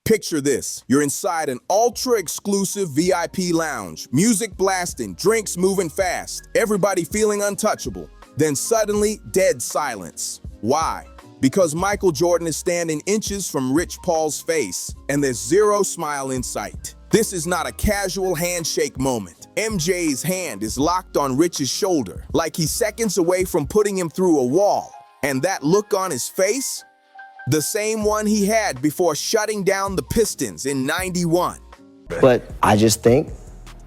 Picture this. You're inside an ultra-exclusive VIP lounge, music blasting, drinks moving fast, everybody feeling untouchable. Then suddenly, dead silence. Why? Because Michael Jordan is standing inches from Rich Paul's face, and there's zero smile in sight. This is not a casual handshake moment. MJ's hand is locked on Rich's shoulder, like he's seconds away from putting him through a wall. And that look on his face? The same one he had before shutting down the Pistons in '91. But I just think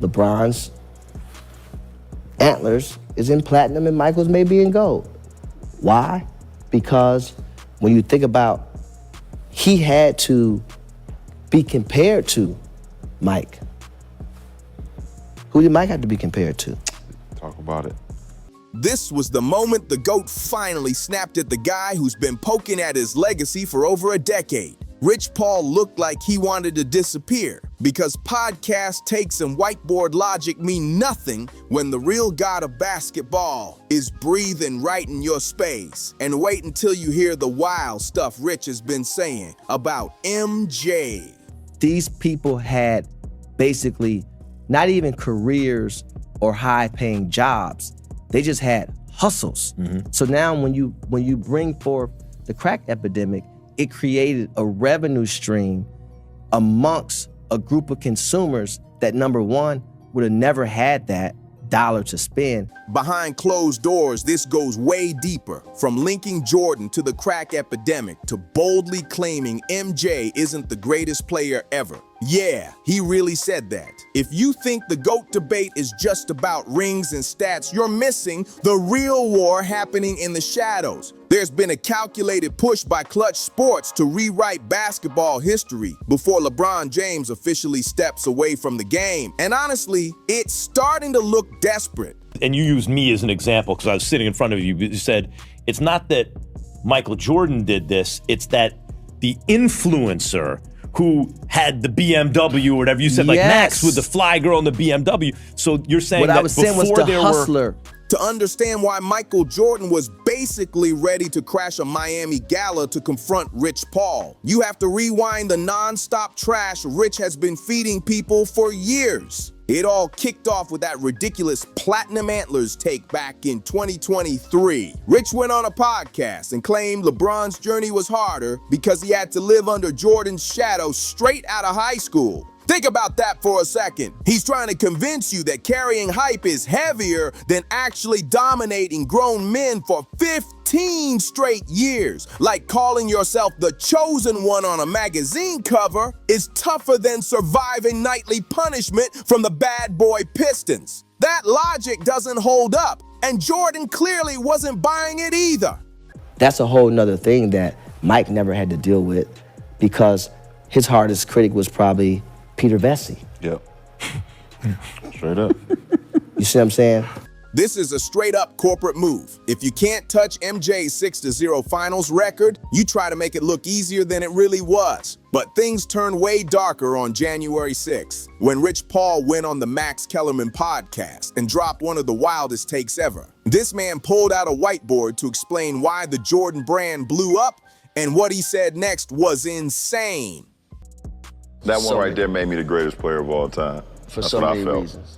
LeBron's antlers is in platinum and Michael's may be in gold. Why? Because when you think about, he had to be compared to Mike. Who did Mike have to be compared to? Talk about it. This was the moment the GOAT finally snapped at the guy who's been poking at his legacy for over a decade. Rich Paul looked like he wanted to disappear because podcast takes and whiteboard logic mean nothing when the real god of basketball is breathing right in your space. And wait until you hear the wild stuff Rich has been saying about MJ. These people had basically not even careers or high-paying jobs. They just had hustles. So now when you bring forth the crack epidemic, it created a revenue stream amongst a group of consumers that, number one, would have never had that dollar to spend. Behind closed doors, this goes way deeper, from linking Jordan to the crack epidemic to boldly claiming MJ isn't the greatest player ever. Yeah, he really said that. If you think the GOAT debate is just about rings and stats, you're missing the real war happening in the shadows. There's been a calculated push by Clutch Sports to rewrite basketball history before LeBron James officially steps away from the game. And honestly, it's starting to look desperate. And you used me as an example because I was sitting in front of you. You said, it's not that Michael Jordan did this, it's that the influencer who had the BMW or whatever you said, like Max with the fly girl and the BMW. So you're saying what that I was saying was the hustler. To understand why Michael Jordan was basically ready to crash a Miami gala to confront Rich Paul, you have to rewind the non-stop trash Rich has been feeding people for years. It all kicked off with that ridiculous platinum antlers take back in 2023. Rich went on a podcast and claimed LeBron's journey was harder because he had to live under Jordan's shadow straight out of high school. Think about that for a second. He's trying to convince you that carrying hype is heavier than actually dominating grown men for 15 straight years. Like calling yourself the chosen one on a magazine cover is tougher than surviving nightly punishment from the bad boy Pistons. That logic doesn't hold up, and Jordan clearly wasn't buying it either. That's a whole nother thing that Mike never had to deal with because his hardest critic was probably Peter Vesey. Yep. Straight up. You see what I'm saying? This is a straight-up corporate move. If you can't touch MJ's 6-0 finals record, you try to make it look easier than it really was. But things turned way darker on January 6th, when Rich Paul went on the Max Kellerman podcast and dropped one of the wildest takes ever. This man pulled out a whiteboard to explain why the Jordan brand blew up, and what he said next was insane. That one right there made me the greatest player of all time. For so many reasons.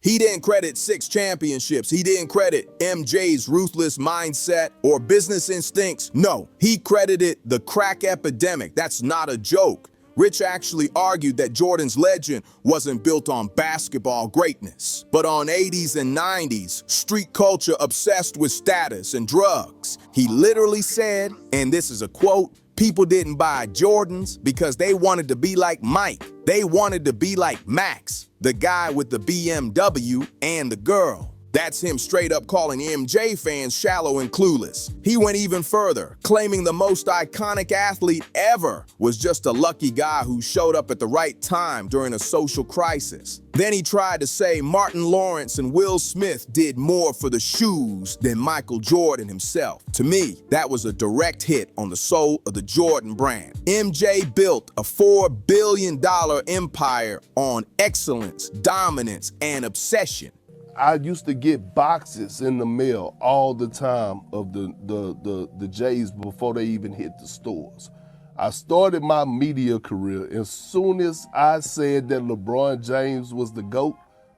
He didn't credit 6 championships. He didn't credit MJ's ruthless mindset or business instincts. No, he credited the crack epidemic. That's not a joke. Rich actually argued that Jordan's legend wasn't built on basketball greatness, but on 80s and 90s street culture obsessed with status and drugs. He literally said, and this is a quote, "People didn't buy Jordans because they wanted to be like Mike. They wanted to be like Max, the guy with the BMW and the girl." That's him straight up calling MJ fans shallow and clueless. He went even further, claiming the most iconic athlete ever was just a lucky guy who showed up at the right time during a social crisis. Then he tried to say Martin Lawrence and Will Smith did more for the shoes than Michael Jordan himself. To me, that was a direct hit on the soul of the Jordan brand. MJ built a $4 billion empire on excellence, dominance, and obsession. I used to get boxes in the mail all the time of the J's before they even hit the stores. I started my media career. As soon as I said that LeBron James was the GOAT,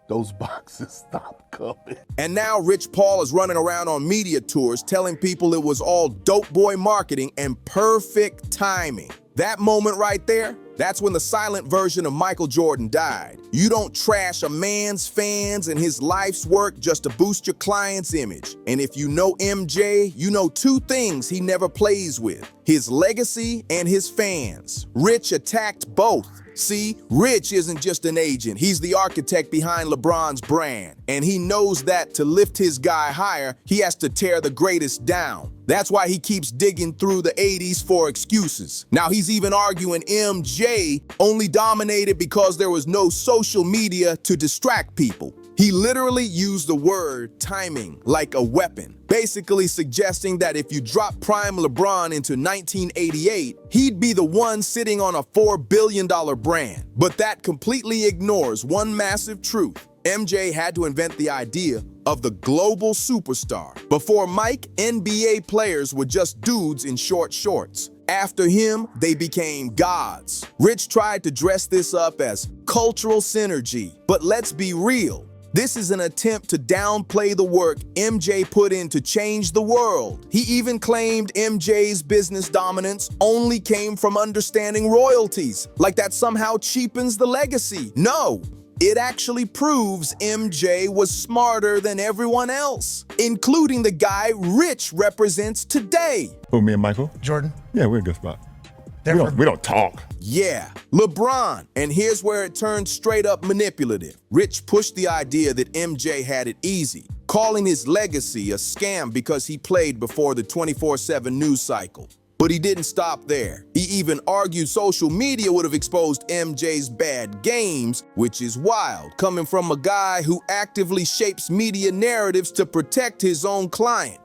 those boxes stopped coming. And now Rich Paul is running around on media tours telling people it was all dope boy marketing and perfect timing. That moment right there, that's when the silent version of Michael Jordan died. You don't trash a man's fans and his life's work just to boost your client's image. And if you know MJ, you know two things he never plays with: his legacy and his fans. Rich attacked both. See, Rich isn't just an agent, he's the architect behind LeBron's brand. And he knows that to lift his guy higher, he has to tear the greatest down. That's why he keeps digging through the 80s for excuses. Now he's even arguing MJ only dominated because there was no social media to distract people. He literally used the word timing like a weapon, basically suggesting that if you drop prime LeBron into 1988, he'd be the one sitting on a $4 billion brand. But that completely ignores one massive truth. MJ had to invent the idea of the global superstar. Before Mike, NBA players were just dudes in short shorts. After him, they became gods. Rich tried to dress this up as cultural synergy, but let's be real. This is an attempt to downplay the work MJ put in to change the world. He even claimed MJ's business dominance only came from understanding royalties, like that somehow cheapens the legacy. No, it actually proves MJ was smarter than everyone else, including the guy Rich represents today. Who, me and Michael? Jordan? Yeah, we're in a good spot. We don't talk. Yeah, LeBron. And here's where it turns straight up manipulative. Rich pushed the idea that MJ had it easy, calling his legacy a scam because he played before the 24/7 news cycle. But he didn't stop there. He even argued social media would have exposed MJ's bad games, which is wild, coming from a guy who actively shapes media narratives to protect his own client.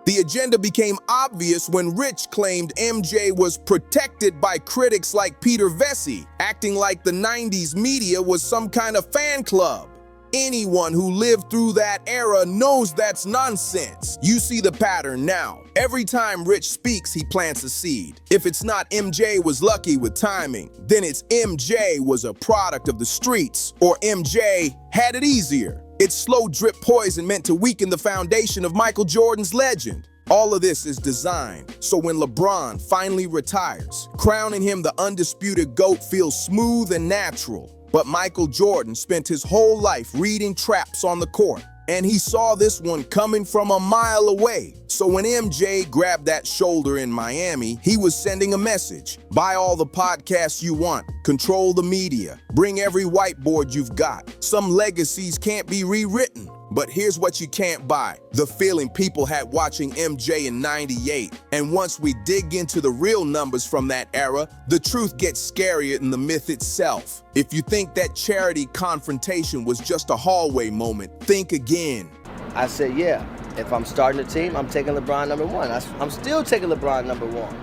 The agenda became obvious when Rich claimed MJ was protected by critics like Peter Vesey, acting like the 90s media was some kind of fan club. Anyone who lived through that era knows that's nonsense. You see the pattern now. Every time Rich speaks, he plants a seed. If it's not MJ was lucky with timing, then it's MJ was a product of the streets, or MJ had it easier. It's slow drip poison meant to weaken the foundation of Michael Jordan's legend. All of this is designed so when LeBron finally retires, crowning him the undisputed GOAT feels smooth and natural. But Michael Jordan spent his whole life reading traps on the court, and he saw this one coming from a mile away. So when MJ grabbed that shoulder in Miami, he was sending a message. Buy all the podcasts you want, control the media, bring every whiteboard you've got. Some legacies can't be rewritten. But here's what you can't buy: the feeling people had watching MJ in '98. And once we dig into the real numbers from that era, the truth gets scarier than the myth itself. If you think that charity confrontation was just a hallway moment, think again. I said, yeah, if I'm starting a team, I'm taking LeBron number one. I'm still taking LeBron number one.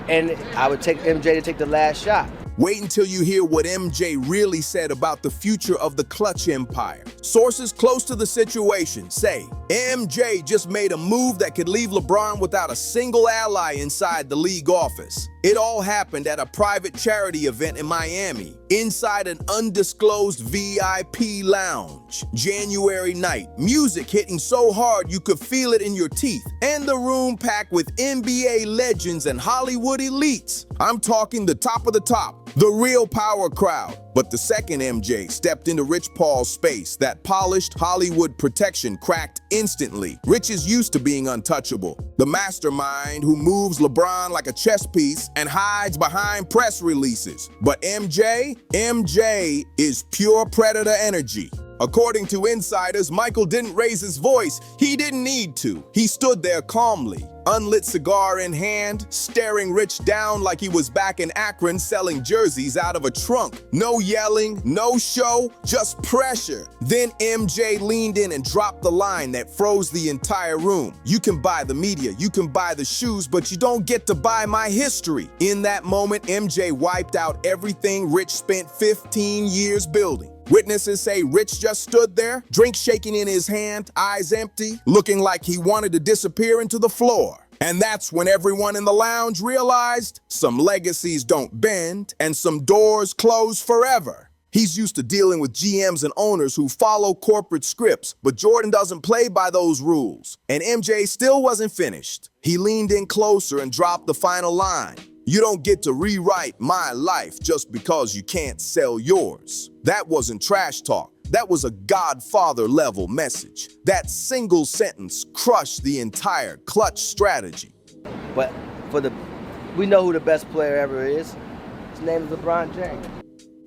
And I would take MJ to take the last shot. Wait until you hear what MJ really said about the future of the Clutch Empire. Sources close to the situation say MJ just made a move that could leave LeBron without a single ally inside the league office. It all happened at a private charity event in Miami, inside an undisclosed VIP lounge. January night, music hitting so hard you could feel it in your teeth, and the room packed with NBA legends and Hollywood elites. I'm talking the top of the top, the real power crowd. But the second MJ stepped into Rich Paul's space, that polished Hollywood protection cracked instantly. Rich is used to being untouchable, the mastermind who moves LeBron like a chess piece and hides behind press releases. But MJ is pure predator energy. According to insiders, Michael didn't raise his voice. He didn't need to. He stood there calmly, unlit cigar in hand, staring Rich down like he was back in Akron selling jerseys out of a trunk. No yelling, no show, just pressure. Then MJ leaned in and dropped the line that froze the entire room. You can buy the media, you can buy the shoes, but you don't get to buy my history. In that moment, MJ wiped out everything Rich spent 15 years building. Witnesses say Rich just stood there, drink shaking in his hand, eyes empty, looking like he wanted to disappear into the floor. And that's when everyone in the lounge realized some legacies don't bend and some doors close forever. He's used to dealing with GMs and owners who follow corporate scripts, but Jordan doesn't play by those rules. And MJ still wasn't finished. He leaned in closer and dropped the final line. You don't get to rewrite my life just because you can't sell yours. That wasn't trash talk. That was a Godfather-level message. That single sentence crushed the entire clutch strategy. But we know who the best player ever is. His name is LeBron James.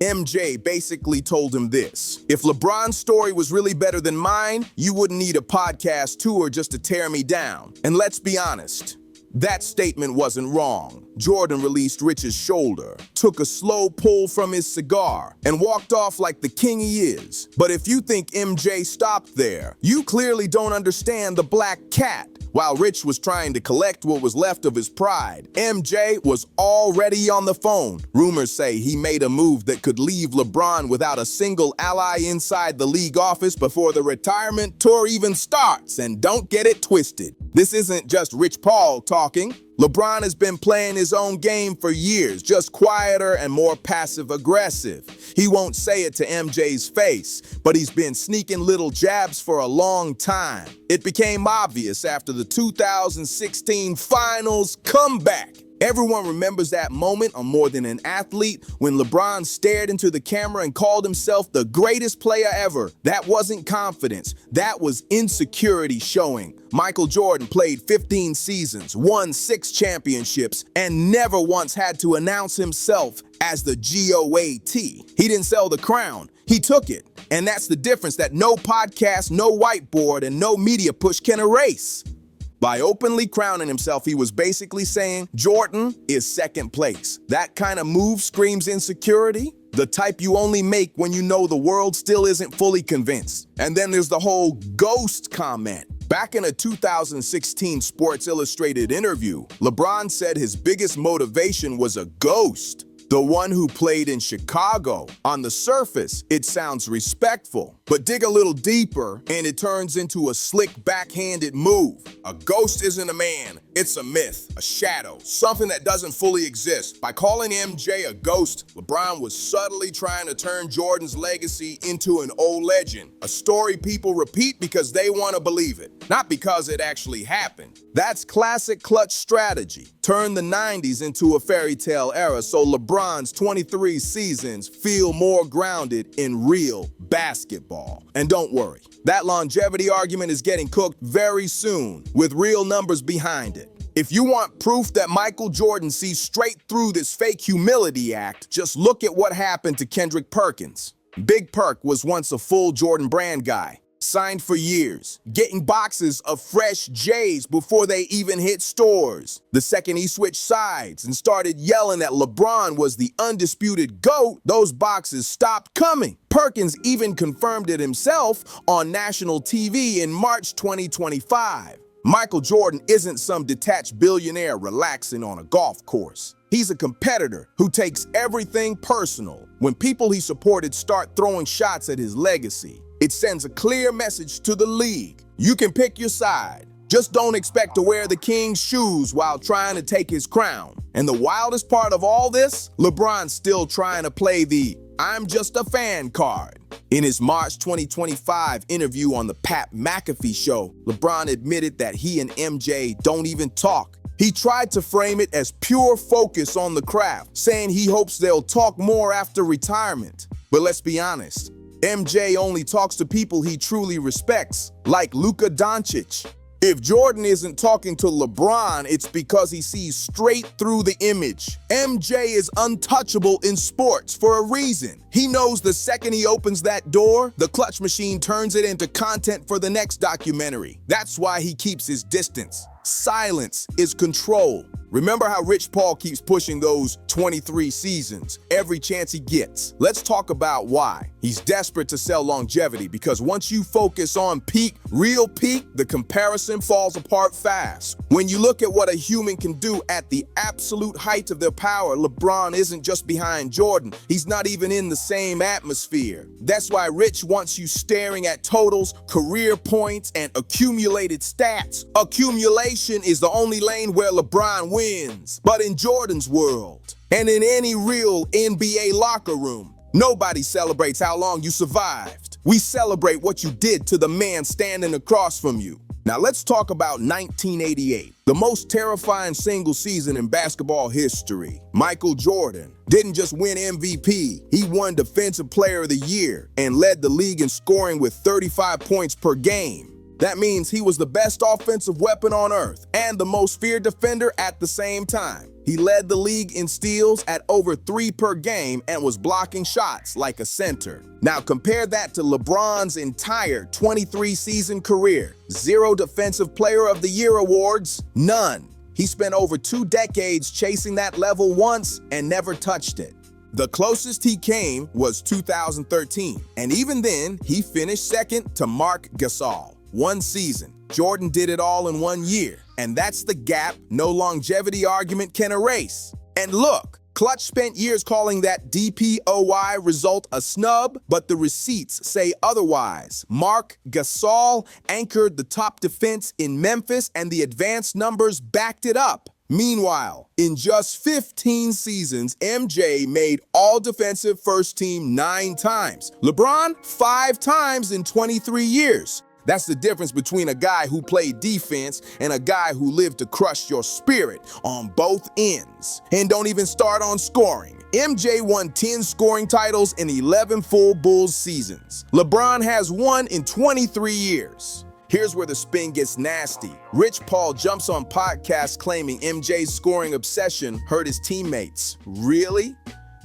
MJ basically told him this: if LeBron's story was really better than mine, you wouldn't need a podcast tour just to tear me down. And let's be honest, that statement wasn't wrong. Jordan released Rich's shoulder, took a slow pull from his cigar, and walked off like the king he is. But if you think MJ stopped there, you clearly don't understand the black cat. While Rich was trying to collect what was left of his pride, MJ was already on the phone. Rumors say he made a move that could leave LeBron without a single ally inside the league office before the retirement tour even starts. And don't get it twisted, this isn't just Rich Paul talking. LeBron has been playing his own game for years, just quieter and more passive-aggressive. He won't say it to MJ's face, but he's been sneaking little jabs for a long time. It became obvious after the 2016 Finals comeback. Everyone remembers that moment on More Than an Athlete when LeBron stared into the camera and called himself the greatest player ever. That wasn't confidence. That was insecurity showing. Michael Jordan played 15 seasons, won 6 championships, and never once had to announce himself as the GOAT. He didn't sell the crown. He took it. And that's the difference that no podcast, no whiteboard, and no media push can erase. By openly crowning himself, he was basically saying, Jordan is second place. That kind of move screams insecurity, the type you only make when you know the world still isn't fully convinced. And then there's the whole ghost comment. Back in a 2016 Sports Illustrated interview, LeBron said his biggest motivation was a ghost. The one who played in Chicago. On the surface, it sounds respectful, but dig a little deeper and it turns into a slick backhanded move. A ghost isn't a man, it's a myth, a shadow, something that doesn't fully exist. By calling MJ a ghost, LeBron was subtly trying to turn Jordan's legacy into an old legend, a story people repeat because they want to believe it, not because it actually happened. That's classic clutch strategy. Turn the 90s into a fairy tale era so LeBron's 23 seasons feel more grounded in real basketball. And don't worry, that longevity argument is getting cooked very soon with real numbers behind it. If you want proof that Michael Jordan sees straight through this fake humility act, just look at what happened to Kendrick Perkins. Big Perk was once a full Jordan Brand guy. Signed for years, getting boxes of fresh J's before they even hit stores. The second he switched sides and started yelling that LeBron was the undisputed GOAT, those boxes stopped coming. Perkins even confirmed it himself on national TV in March 2025. Michael Jordan isn't some detached billionaire relaxing on a golf course. He's a competitor who takes everything personal. When people he supported start throwing shots at his legacy, it sends a clear message to the league. You can pick your side. Just don't expect to wear the king's shoes while trying to take his crown. And the wildest part of all this, LeBron's still trying to play the I'm just a fan card. In his March 2025 interview on the Pat McAfee show, LeBron admitted that he and MJ don't even talk. He tried to frame it as pure focus on the craft, saying he hopes they'll talk more after retirement. But let's be honest, MJ only talks to people he truly respects, like Luka Doncic. If Jordan isn't talking to LeBron, it's because he sees straight through the image. MJ is untouchable in sports for a reason. He knows the second he opens that door, the clutch machine turns it into content for the next documentary. That's why he keeps his distance. Silence is control. Remember how Rich Paul keeps pushing those 23 seasons every chance he gets. Let's talk about why. He's desperate to sell longevity because once you focus on peak, real peak, the comparison falls apart fast. When you look at what a human can do at the absolute height of their power, LeBron isn't just behind Jordan. He's not even in the same atmosphere. That's why Rich wants you staring at totals, career points, and accumulated stats. Accumulation is the only lane where LeBron wins. But in Jordan's world, and in any real NBA locker room, nobody celebrates how long you survived. We celebrate what you did to the man standing across from you. Now let's talk about 1988, the most terrifying single season in basketball history. Michael Jordan didn't just win MVP, he won Defensive Player of the Year and led the league in scoring with 35 points per game. That means he was the best offensive weapon on earth and the most feared defender at the same time. He led the league in steals at over 3 per game and was blocking shots like a center. Now compare that to LeBron's entire 23-season career. 0 Defensive Player of the Year awards, none. He spent over 2 decades chasing that level once and never touched it. The closest he came was 2013, and even then, he finished second to Marc Gasol. 1 season. Jordan did it all in 1 year, and that's the gap no longevity argument can erase. And look, Clutch spent years calling that DPOY result a snub, but the receipts say otherwise. Marc Gasol anchored the top defense in Memphis, and the advanced numbers backed it up. Meanwhile, in just 15 seasons, MJ made all-defensive first team 9 times. LeBron, 5 times in 23 years. That's the difference between a guy who played defense and a guy who lived to crush your spirit on both ends. And don't even start on scoring. MJ won 10 scoring titles in 11 full Bulls seasons. LeBron has 1 in 23 years. Here's where the spin gets nasty. Rich Paul jumps on podcasts claiming MJ's scoring obsession hurt his teammates. Really?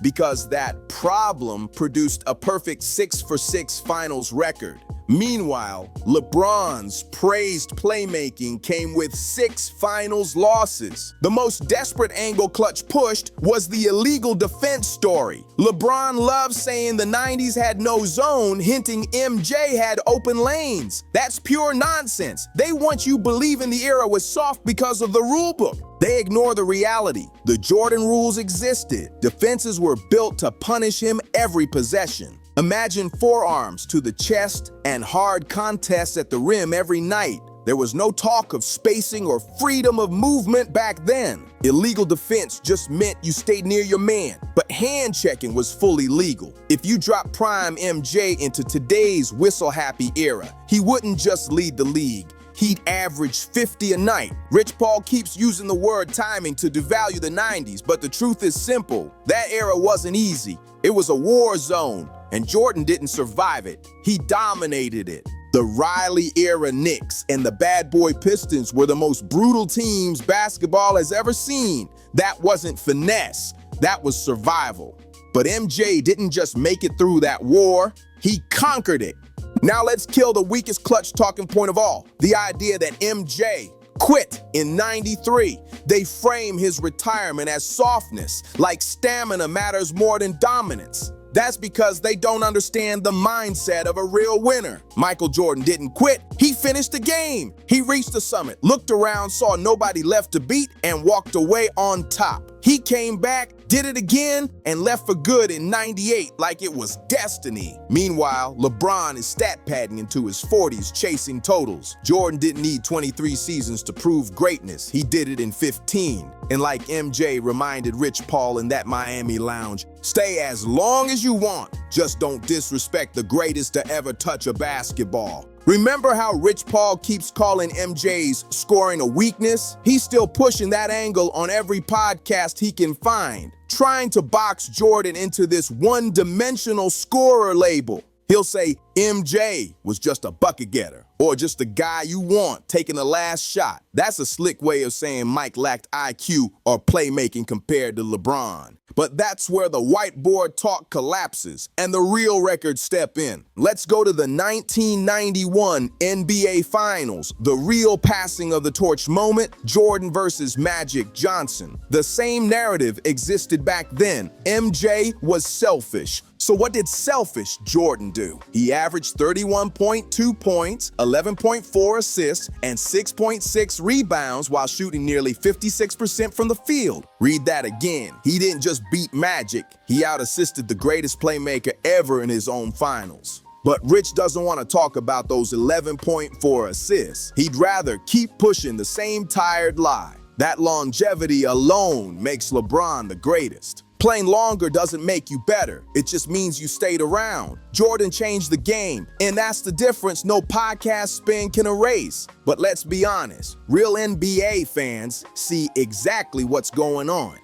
Because that problem produced a perfect 6-for-6 finals record. Meanwhile, LeBron's praised playmaking came with 6 finals losses. The most desperate angle Clutch pushed was the illegal defense story. LeBron loves saying the 90s had no zone, hinting MJ had open lanes. That's pure nonsense. They want you believing the era was soft because of the rule book. They ignore the reality. The Jordan rules existed. Defenses were built to punish him every possession. Imagine forearms to the chest and hard contests at the rim every night. There was no talk of spacing or freedom of movement back then. Illegal defense just meant you stayed near your man, but hand checking was fully legal. If you drop prime MJ into today's whistle-happy era, he wouldn't just lead the league. He'd average 50 a night. Rich Paul keeps using the word timing to devalue the 90s, but the truth is simple. That era wasn't easy. It was a war zone, and Jordan didn't survive it. He dominated it. The Riley-era Knicks and the Bad Boy Pistons were the most brutal teams basketball has ever seen. That wasn't finesse. That was survival. But MJ didn't just make it through that war. He conquered it. Now let's kill the weakest Clutch talking point of all, the idea that MJ quit in '93. They frame his retirement as softness, like stamina matters more than dominance. That's because they don't understand the mindset of a real winner. Michael Jordan didn't quit. He finished the game. He reached the summit, looked around, saw nobody left to beat, and walked away on top. He came back, did it again, and left for good in '98 like it was destiny. Meanwhile, LeBron is stat padding into his 40s chasing totals. Jordan didn't need 23 seasons to prove greatness. He did it in 15. And like MJ reminded Rich Paul in that Miami lounge, stay as long as you want, just don't disrespect the greatest to ever touch a basketball. Remember how Rich Paul keeps calling MJ's scoring a weakness? He's still pushing that angle on every podcast he can find, trying to box Jordan into this one-dimensional scorer label. He'll say MJ was just a bucket getter, or just the guy you want taking the last shot. That's a slick way of saying Mike lacked IQ or playmaking compared to LeBron. But that's where the whiteboard talk collapses and the real records step in. Let's go to the 1991 NBA Finals, the real passing of the torch moment, Jordan versus Magic Johnson. The same narrative existed back then. MJ was selfish. So what did selfish Jordan do? He averaged 31.2 points, 11.4 assists, and 6.6 rebounds while shooting nearly 56% from the field. Read that again. He didn't just beat Magic, he out-assisted the greatest playmaker ever in his own finals. But Rich doesn't want to talk about those 11.4 assists. He'd rather keep pushing the same tired lie. That longevity alone makes LeBron the greatest. Playing longer doesn't make you better. It just means you stayed around. Jordan changed the game, and that's the difference no podcast spin can erase. But let's be honest, real NBA fans see exactly what's going on.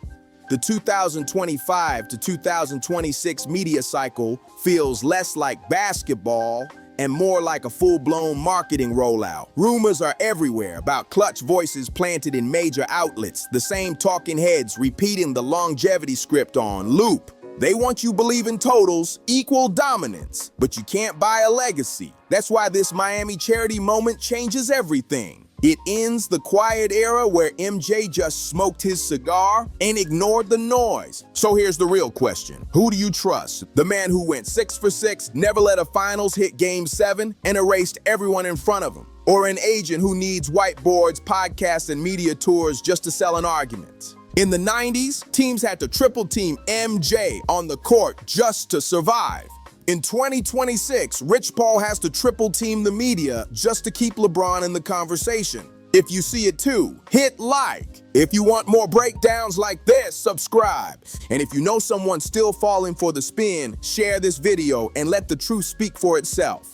The 2025 to 2026 media cycle feels less like basketball and more like a full-blown marketing rollout. Rumors are everywhere about clutch voices planted in major outlets, the same talking heads repeating the longevity script on loop. They want you believing totals equal dominance, but you can't buy a legacy. That's why this Miami charity moment changes everything. It ends the quiet era where MJ just smoked his cigar and ignored the noise. So here's the real question. Who do you trust? The man who went 6 for 6, never let a finals hit Game 7, and erased everyone in front of him? Or an agent who needs whiteboards, podcasts, and media tours just to sell an argument? In the 90s, teams had to triple team MJ on the court just to survive. In 2026, Rich Paul has to triple team the media just to keep LeBron in the conversation. If you see it too, hit like. If you want more breakdowns like this, subscribe. And if you know someone still falling for the spin, share this video and let the truth speak for itself.